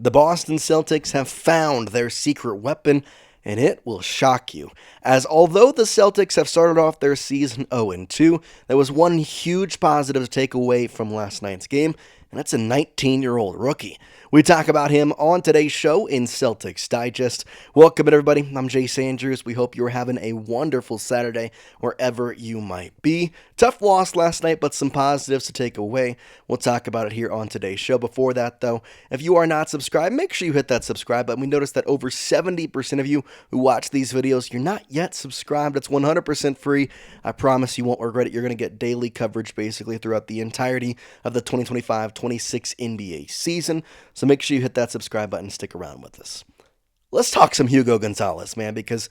The Boston Celtics have found their secret weapon, and it will shock you. As although the Celtics have started off their season 0-2, there was one huge positive to take away from last night's game, and that's a 19-year-old rookie. We talk about him on today's show in Celtics Digest. Welcome, everybody. I'm Jace Andrews. We hope you're having a wonderful Saturday wherever you might be. Tough loss last night, but some positives to take away. We'll talk about it here on today's show. Before that, though, if you are not subscribed, make sure you hit that subscribe button. We noticed that over 70% of you who watch these videos, you're not yet subscribed. It's 100% free. I promise you won't regret it. You're going to get daily coverage basically throughout the entirety of the 2025-26 NBA season. So make sure you hit that subscribe button and stick around with us. Let's talk some Hugo Gonzalez, man, because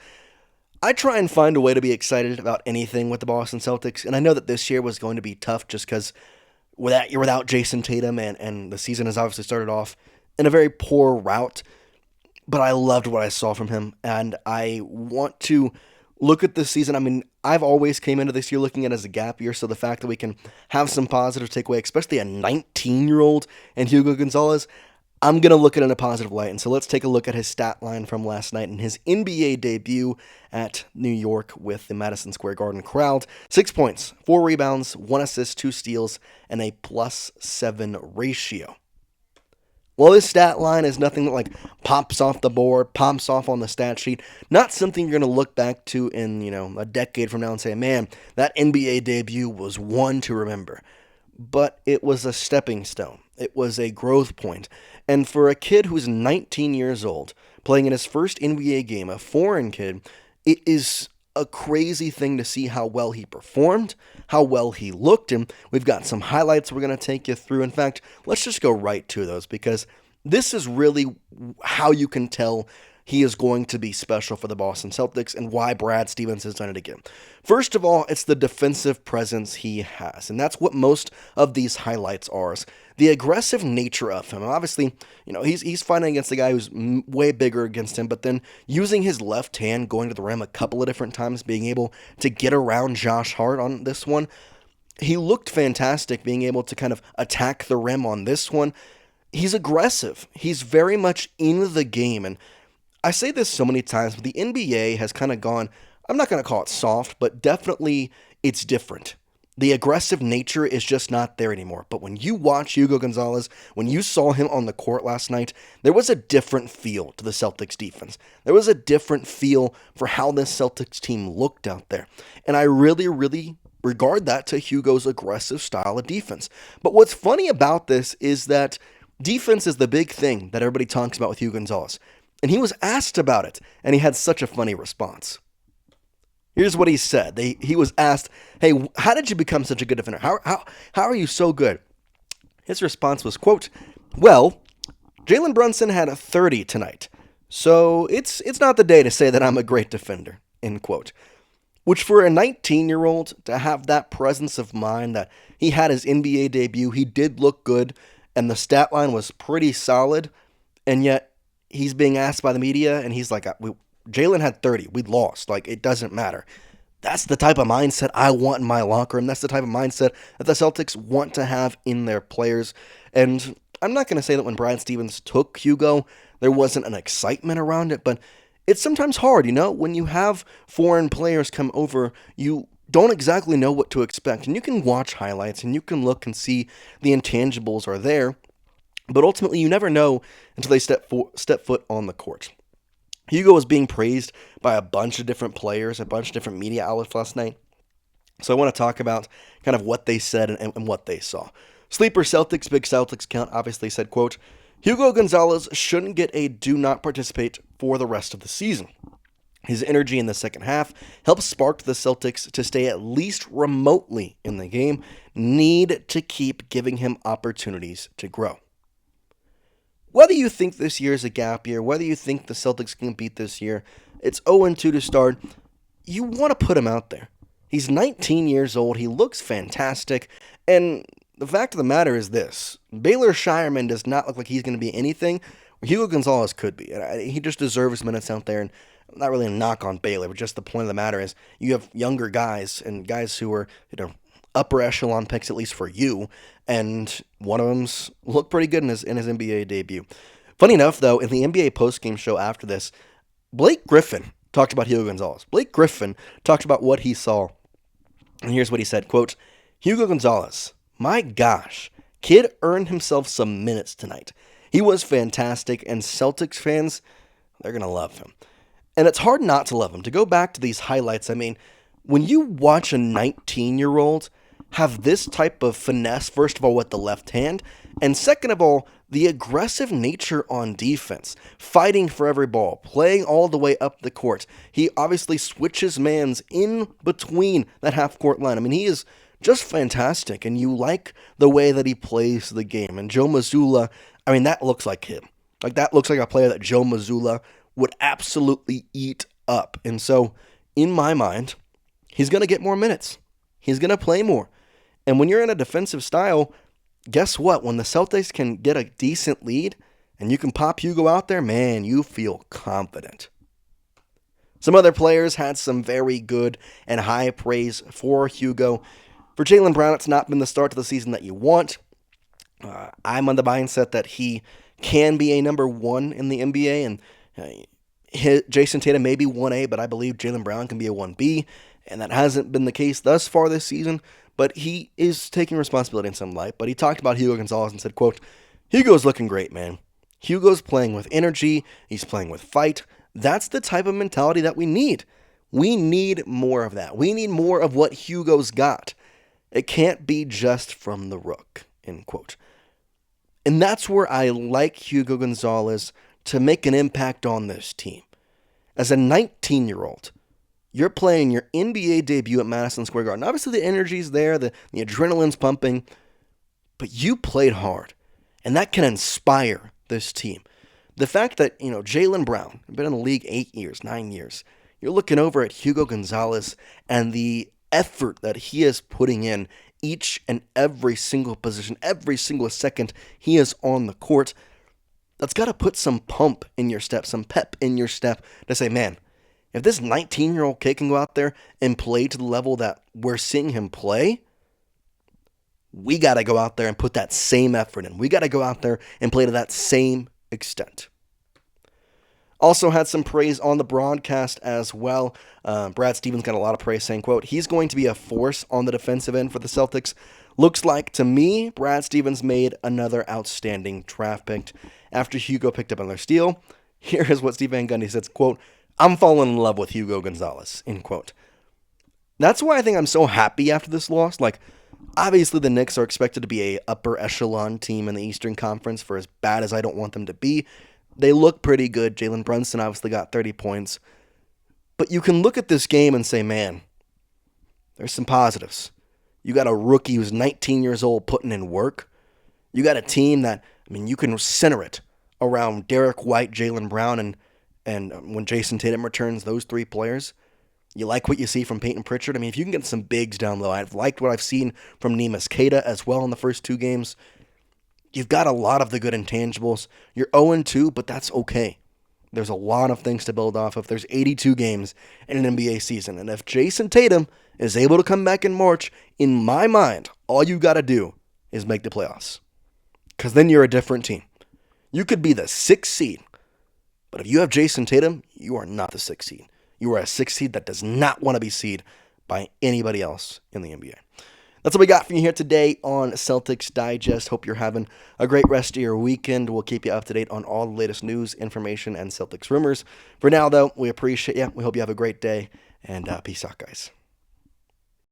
I try and find a way to be excited about anything with the Boston Celtics, and I know that this year was going to be tough just because you're without Jayson Tatum, and the season has obviously started off in a very poor route, but I loved what I saw from him, and I want to look at this season. I mean, I've always came into this year looking at it as a gap year, so the fact that we can have some positive takeaway, especially a 19-year-old and Hugo Gonzalez, I'm going to look at it in a positive light. And so let's take a look at his stat line from last night in his NBA debut at New York with the Madison Square Garden crowd. 6 points, 4 rebounds, 1 assist, 2 steals, and a +7 ratio. Well, this stat line is nothing that like pops off the board, pops off on the stat sheet. Not something you're going to look back to in, a decade from now and say, man, that NBA debut was one to remember. But it was a stepping stone. It was a growth point. And for a kid who's 19 years old, playing in his first NBA game, a foreign kid, it is a crazy thing to see how well he performed, how well he looked, and we've got some highlights we're going to take you through. In fact, let's just go right to those because this is really how you can tell he is going to be special for the Boston Celtics and why Brad Stevens has done it again. First of all, it's the defensive presence he has, and that's what most of these highlights are, is the aggressive nature of him. Obviously, he's fighting against a guy who's way bigger against him, but then using his left hand, going to the rim a couple of different times, being able to get around Josh Hart on this one. He looked fantastic being able to kind of attack the rim on this one. He's aggressive. He's very much in the game, and I say this so many times, but the NBA has kind of gone, I'm not going to call it soft, but definitely it's different. The aggressive nature is just not there anymore. But when you watch Hugo Gonzalez, when you saw him on the court last night, there was a different feel to the Celtics defense. There was a different feel for how this Celtics team looked out there. And I really, really regard that to Hugo's aggressive style of defense. But what's funny about this is that defense is the big thing that everybody talks about with Hugo Gonzalez. And he was asked about it, and he had such a funny response. Here's what he said. He was asked, hey, how did you become such a good defender? How are you so good? His response was, quote, well, Jalen Brunson had a 30 tonight, so it's not the day to say that I'm a great defender, end quote. Which for a 19-year-old to have that presence of mind that he had his NBA debut, he did look good, and the stat line was pretty solid, and yet he's being asked by the media, and he's like, Jalen had 30. We lost. Like, it doesn't matter. That's the type of mindset I want in my locker room. That's the type of mindset that the Celtics want to have in their players. And I'm not going to say that when Brad Stevens took Hugo, there wasn't an excitement around it, but it's sometimes hard, when you have foreign players come over, you don't exactly know what to expect. And you can watch highlights, and you can look and see the intangibles are there. But ultimately, you never know until they step foot on the court. Hugo was being praised by a bunch of different players, a bunch of different media outlets last night. So I want to talk about kind of what they said and what they saw. Sleeper Celtics, Big Celtics count, obviously said, quote, Hugo Gonzalez shouldn't get a do not participate for the rest of the season. His energy in the second half helped spark the Celtics to stay at least remotely in the game. Need to keep giving him opportunities to grow. Whether you think this year is a gap year, whether you think the Celtics can beat this year, it's 0-2 to start, you want to put him out there. He's 19 years old, he looks fantastic, and the fact of the matter is this, Baylor Shireman does not look like he's going to be anything where Hugo Gonzalez could be. And he just deserves minutes out there, and not really a knock on Baylor, but just the point of the matter is you have younger guys, and guys who are, upper echelon picks, at least for you, and one of them's looked pretty good in his NBA debut. Funny enough, though, in the NBA postgame show after this, Blake Griffin talked about Hugo Gonzalez. Blake Griffin talked about what he saw. And here's what he said, quote, "Hugo Gonzalez, my gosh, kid earned himself some minutes tonight. He was fantastic, and Celtics fans, they're going to love him." And it's hard not to love him. To go back to these highlights, I mean, when you watch a 19-year-old have this type of finesse, first of all, with the left hand, and second of all, the aggressive nature on defense, fighting for every ball, playing all the way up the court. He obviously switches mans in between that half-court line. I mean, he is just fantastic, and you like the way that he plays the game. And Joe Mazzulla, I mean, that looks like him. Like, that looks like a player that Joe Mazzulla would absolutely eat up. And so, in my mind, he's going to get more minutes. He's going to play more. And when you're in a defensive style, guess what? When the Celtics can get a decent lead and you can pop Hugo out there, man, you feel confident. Some other players had some very good and high praise for Hugo. For Jaylen Brown, it's not been the start to the season that you want. I'm on the mindset that he can be a number one in the NBA, and Jayson Tatum may be 1A, but I believe Jaylen Brown can be a 1B, and that hasn't been the case thus far this season. But he is taking responsibility in some light. But he talked about Hugo Gonzalez and said, quote, "Hugo's looking great, man. Hugo's playing with energy. He's playing with fight. That's the type of mentality that we need. We need more of that. We need more of what Hugo's got. It can't be just from the rook," end quote. And that's where I like Hugo Gonzalez to make an impact on this team. As a 19-year-old, you're playing your NBA debut at Madison Square Garden. Obviously, the energy's there, the adrenaline's pumping, but you played hard, and that can inspire this team. The fact that, Jaylen Brown, been in the league 8 years, 9 years, you're looking over at Hugo Gonzalez and the effort that he is putting in each and every single position, every single second he is on the court, that's got to put some pump in your step, some pep in your step to say, man, if this 19-year-old kid can go out there and play to the level that we're seeing him play, we got to go out there and put that same effort in. We got to go out there and play to that same extent. Also had some praise on the broadcast as well. Brad Stevens got a lot of praise saying, quote, "He's going to be a force on the defensive end for the Celtics. Looks like, to me, Brad Stevens made another outstanding draft pick." After Hugo picked up another steal, here is what Steve Van Gundy says, quote, "I'm falling in love with Hugo Gonzalez," end quote. That's why I think I'm so happy after this loss. Like, obviously the Knicks are expected to be a upper echelon team in the Eastern Conference, for as bad as I don't want them to be. They look pretty good. Jalen Brunson obviously got 30 points. But you can look at this game and say, man, there's some positives. You got a rookie who's 19 years old putting in work. You got a team that, you can center it around Derrick White, Jaylen Brown, and when Jayson Tatum returns, those three players. You like what you see from Peyton Pritchard? If you can get some bigs down low, I've liked what I've seen from Neemias Queta as well in the first two games. You've got a lot of the good intangibles. You're 0-2, but that's okay. There's a lot of things to build off of. There's 82 games in an NBA season. And if Jayson Tatum is able to come back in March, in my mind, all you got to do is make the playoffs. Because then you're a different team. You could be the 6th seed. But if you have Jayson Tatum, you are not the 6th seed. You are a 6th seed that does not want to be seeded by anybody else in the NBA. That's what we got for you here today on Celtics Digest. Hope you're having a great rest of your weekend. We'll keep you up to date on all the latest news, information, and Celtics rumors. For now, though, we appreciate you. We hope you have a great day, and peace out, guys.